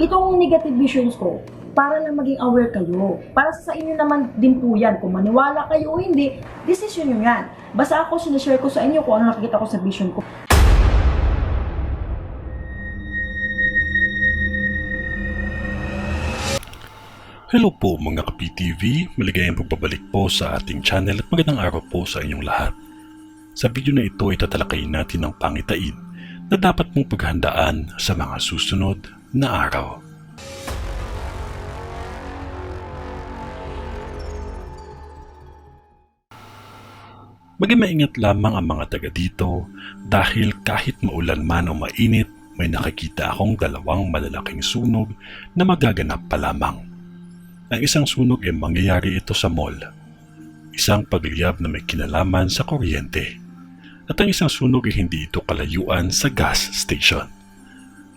Itong negative visions ko, para lang maging aware kayo. Para sa inyo naman din po yan. Kung maniwala kayo o hindi, decision nyo yan. Basta ako, sinashare ko sa inyo kung ano nakikita ko sa vision ko. Hello po mga ka-PTV, maligayang pagbabalik po sa ating channel at magandang araw po sa inyong lahat. Sa video na ito ay tatalakayin natin ang pangitain na dapat mong paghandaan sa mga susunod na araw. Maging maingat lamang ang mga taga dito dahil kahit maulan man o mainit, may nakikita akong dalawang malalaking sunog na magaganap pa lamang. Ang isang sunog ay mangyayari ito sa mall, isang pagliyab na may kinalaman sa kuryente, at ang isang sunog ay hindi ito kalayuan sa gas station.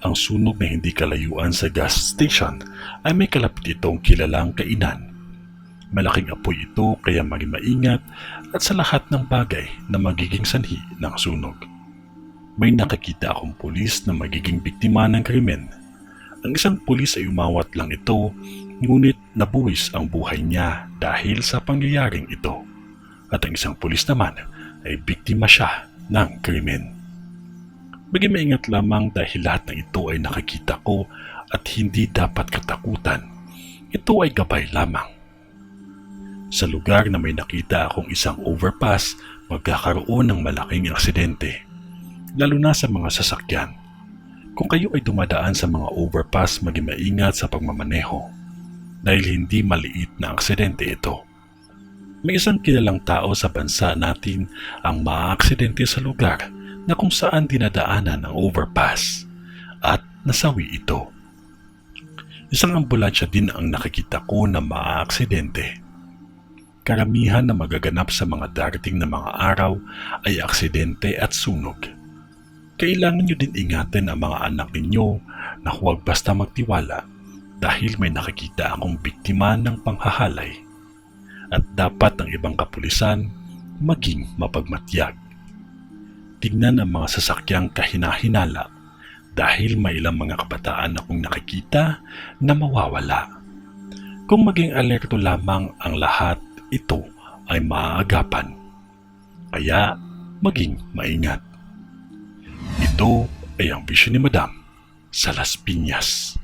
Ang sunog na hindi kalayuan sa gas station ay may kalapit itong kilalang kainan. Malaking apoy ito kaya maging maingat at sa lahat ng bagay na magiging sanhi ng sunog. May nakakita akong pulis na magiging biktima ng krimen. Ang isang pulis ay umawat lang ito, ngunit nabuwis ang buhay niya dahil sa pangyayaring ito. At ang isang pulis naman ay biktima siya ng krimen. Maging maingat lamang dahil lahat ng ito ay nakikita ko at hindi dapat katakutan. Ito ay gabay lamang. Sa lugar na may nakita akong isang overpass, magkakaroon ng malaking aksidente, lalo na sa mga sasakyan. Kung kayo ay dumadaan sa mga overpass, maging maingat sa pagmamaneho dahil hindi maliit na aksidente ito. May isang kilalang tao sa bansa natin ang maaaksidente sa lugar na kung saan dinadaanan ang overpass at nasawi ito. Isang ambulansya din ang nakikita ko na maaaksidente. Karamihan na magaganap sa mga darating na mga araw ay aksidente at sunog. Kailangan nyo din ingatan ang mga anak ninyo na huwag basta magtiwala dahil may nakikita akong biktima ng panghahalay at dapat ang ibang kapulisan maging mapagmatyag. Tignan ang mga sasakyang kahina-hinala dahil may ilang mga kabataan akong nakikita na mawawala. Kung maging alerto lamang ang lahat, ito ay maaagapan. Kaya maging maingat. Ito ay ang bisyon ni Madam sa Las Piñas.